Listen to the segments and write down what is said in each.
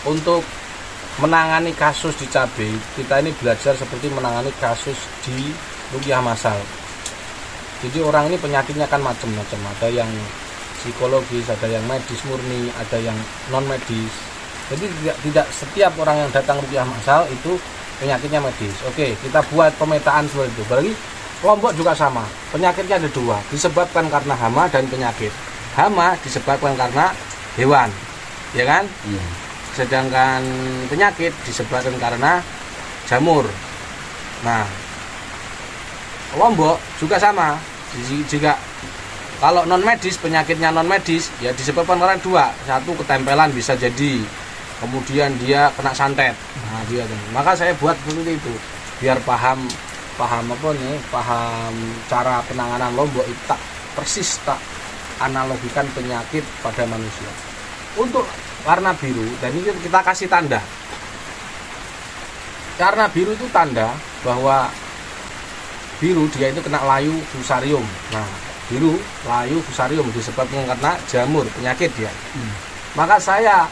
Untuk menangani kasus di Cabai, kita ini belajar seperti menangani kasus di ruqyah massal. Jadi orang ini penyakitnya kan macam-macam, ada yang psikologis, ada yang medis murni, ada yang non medis. Jadi tidak setiap orang yang datang ruqyah massal itu penyakitnya medis. Oke, kita buat pemetaan seperti itu. Berarti Lombok juga sama, penyakitnya ada dua, disebabkan karena hama dan penyakit. Hama disebabkan karena hewan, ya kan? Sedangkan penyakit disebabkan karena jamur. Nah, Lombok juga sama. Jika kalau non medis, penyakitnya non medis ya disebabkan karena dua. Satu, ketempelan bisa jadi. Kemudian dia kena santet. Nah, dia maka saya buat seperti itu biar paham apa nih, paham cara penanganan Lombok itu tak persis, tak analogikan penyakit pada manusia. Untuk warna biru, dan ini kita kasih tanda. Warna biru itu tanda bahwa biru dia itu kena layu fusarium. Nah, biru layu fusarium disebabkan karena jamur, penyakit dia. Maka saya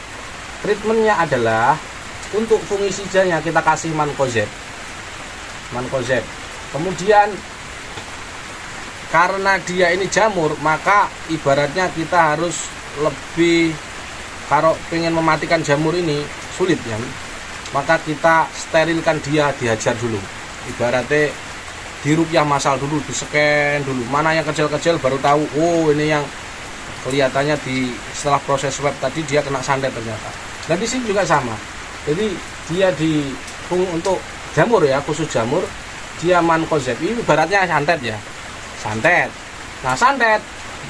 treatmentnya adalah untuk fungisida kita kasih mankozeb. Kemudian karena dia ini jamur, maka ibaratnya kita harus lebih, kalau pengen mematikan jamur ini sulit ya, maka kita sterilkan dia, dihajar dulu. Ibaratnya di ruqyah massal dulu, di-scan dulu. Mana yang kecil-kecil baru tahu, oh ini yang kelihatannya setelah proses swab tadi dia kena santet ternyata. Dan di sini juga sama. Jadi dia untuk jamur ya, khusus jamur, dia mankozeb. Ini ibaratnya santet ya. Santet. Nah, santet,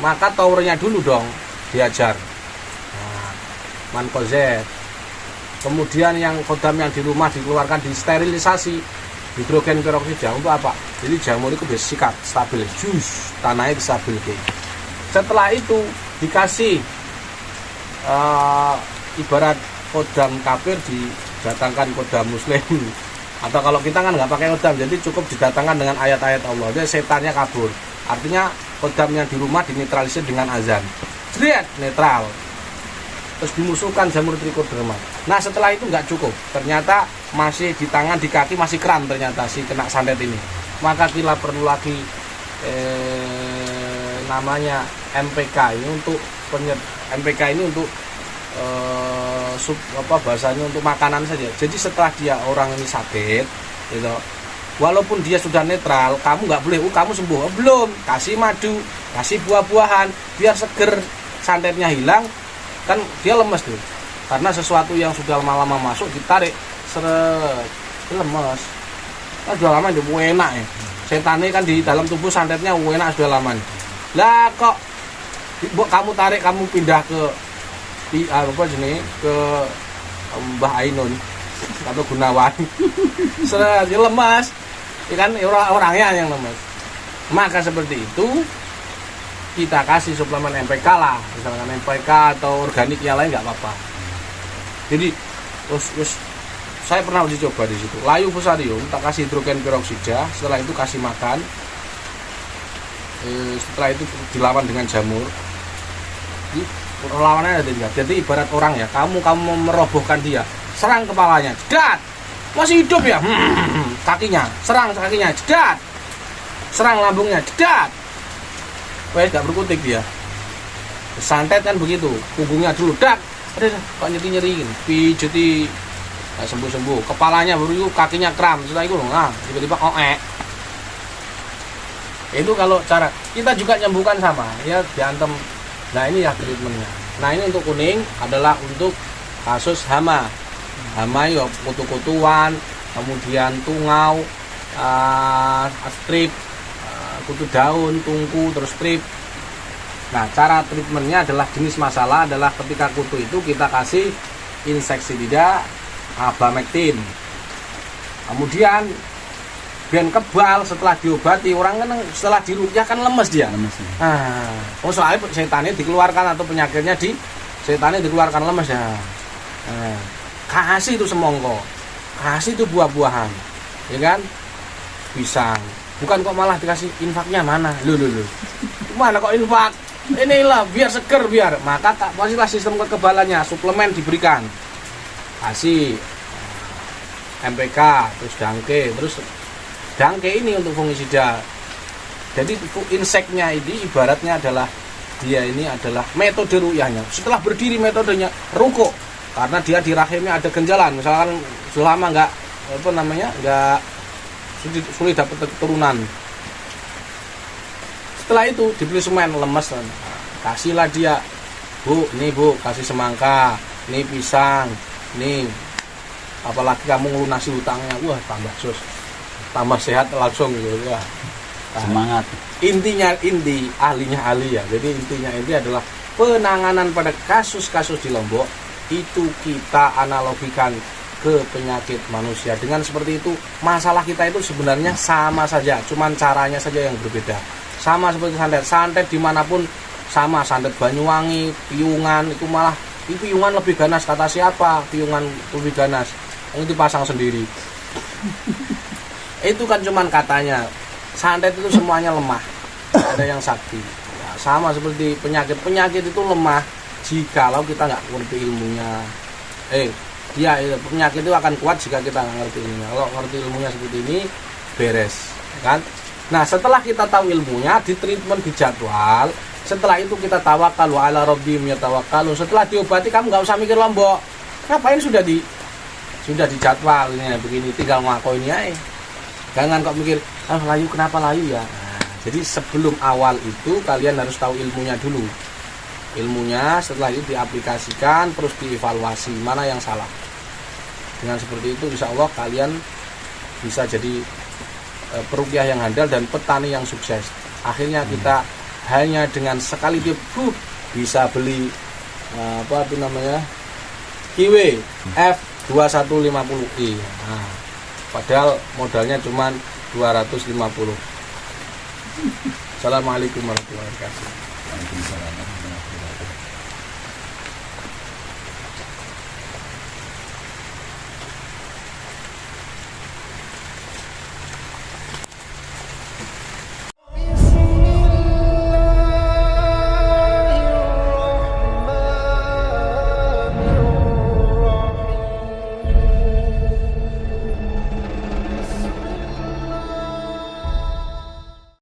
maka towernya dulu dong dihajar. Mankozeb. Kemudian yang kodam yang di rumah dikeluarkan, disterilisasi hidrogen peroksida. Untuk apa? Jadi jamur itu bisa sikat, stabil, jus, tanahnya stabil. Setelah itu dikasih ibarat kodam kafir didatangkan kodam muslim. Atau kalau kita kan nggak pakai kodam, jadi cukup didatangkan dengan ayat-ayat Allah. Jadi setannya kabur. Artinya kodam yang di rumah dinetralisir dengan azan. Jret, netral. Terus dimusuhkan jamur trichoderma. Nah, setelah itu nggak cukup, ternyata masih di tangan, di kaki masih kram ternyata si kena santet ini. Maka kita perlu lagi namanya MPK ini untuk MPK ini untuk bahasanya untuk makanan saja. Jadi setelah dia orang ini sakit, gitu, walaupun dia sudah netral, kamu nggak boleh, kamu sembuh, belum, kasih madu, kasih buah-buahan, biar seger, santetnya hilang. Kan dia lemes tuh, karena sesuatu yang sudah lama-lama masuk ditarik, seret, lemes. Kan sudah lama udah enak ya. Setannya kan di dalam tubuh santetnya enak sudah lama. Lah kok kamu tarik, kamu pindah ke ke Mbah Ainun atau Gunawan, seret, lemes. Ikan orangnya yang lemes. Maka seperti itu kita kasih suplemen MPK lah, misalkan MPK atau organik yang lain nggak apa-apa. Jadi saya pernah uji coba di situ. Layu fusarium tak kasih hidrogen peroksida, setelah itu kasih makan, setelah itu dilawan dengan jamur. Perlawanannya ada tiga. Jadi ibarat orang ya, kamu merobohkan dia, serang kepalanya, jedat, masih hidup ya, kakinya, serang kakinya, jedat, serang lambungnya, jedat. Wah, gak berkutik dia. Santet kan begitu, punggungnya dulu, dak, kok nyeri-nyeri, pijeti, sembuh-sembuh. Kepalanya baru itu, kakinya kram, setelah itu, tiba-tiba oek. Itu kalau cara kita juga nyembuhkan sama ya, diantem. Nah ini ya treatmentnya. Nah ini untuk kuning adalah untuk kasus hama ya, kutu-kutuan, kemudian tungau, strip, kutu daun, tungku, terus strip. Nah cara treatmentnya adalah jenis masalah adalah ketika kutu itu kita kasih insektisida abamectin. Kemudian biar kebal setelah diobati, orang kan setelah dirukyah kan lemes dia. Lemes ya. Nah, soalnya setannya dikeluarkan atau penyakitnya di setannya dikeluarkan lemes ya. Nah, kasih itu semongko, kasih itu buah-buahan, ya kan? Pisang. Bukan kok malah dikasih infaknya mana? Loh. Mana kok infak? Inilah biar seger biar. Maka pastilah sistem kekebalannya, suplemen diberikan. Kasih MPK, terus dangke ini untuk fungisida. Jadi inseknya ini ibaratnya adalah dia ini adalah metode rukyahnya. Setelah berdiri metodenya rukuk karena dia di rahimnya ada genjalan. Misalkan selama nggak sulit dapat keturunan. Setelah itu dibeli semen lemes, kasihlah dia, Bu, nih Bu, kasih semangka, nih pisang, nih apalagi kamu ngelunasi hutangnya, wah tambah sehat langsung gitu ya. Semangat. Intinya ahlinya ahli ya. Jadi intinya adalah penanganan pada kasus-kasus di Lombok itu kita analogikan ke penyakit manusia. Dengan seperti itu masalah kita itu sebenarnya sama saja, cuman caranya saja yang berbeda. Sama seperti santet dimanapun sama, santet Banyuwangi, Piungan itu malah Piungan lebih ganas, kata siapa? Piungan lebih ganas. Yang dipasang sendiri. Itu kan cuman katanya. Santet itu semuanya lemah, tidak ada yang sakti. Ya, sama seperti penyakit itu lemah jikalau kita nggak ngerti ilmunya. Penyakit itu akan kuat jika kita nggak ngerti ilmunya. Kalau ngerti ilmunya seperti ini beres, kan? Nah setelah kita tahu ilmunya, di treatment, di jadwal. Setelah itu kita tawakal wa ala rabbihim yatawakkalun. Setelah diobati kamu nggak usah mikir Lombok. Ngapain sudah dijadwal ini begini, tinggal ngaku ini aja. Jangan kok mikir, layu kenapa layu ya. Nah, jadi sebelum awal itu kalian harus tahu ilmunya dulu. Ilmunya setelah itu diaplikasikan, terus dievaluasi mana yang salah. Dengan seperti itu insya Allah kalian bisa jadi peruqyah yang handal dan petani yang sukses. Akhirnya kita hanya dengan sekali bisa beli kiwi F2150i. Nah, padahal modalnya cuma 250. Assalamualaikum warahmatullahi wabarakatuh. Waalaikumsalam warahmatullahi wabarakatuh.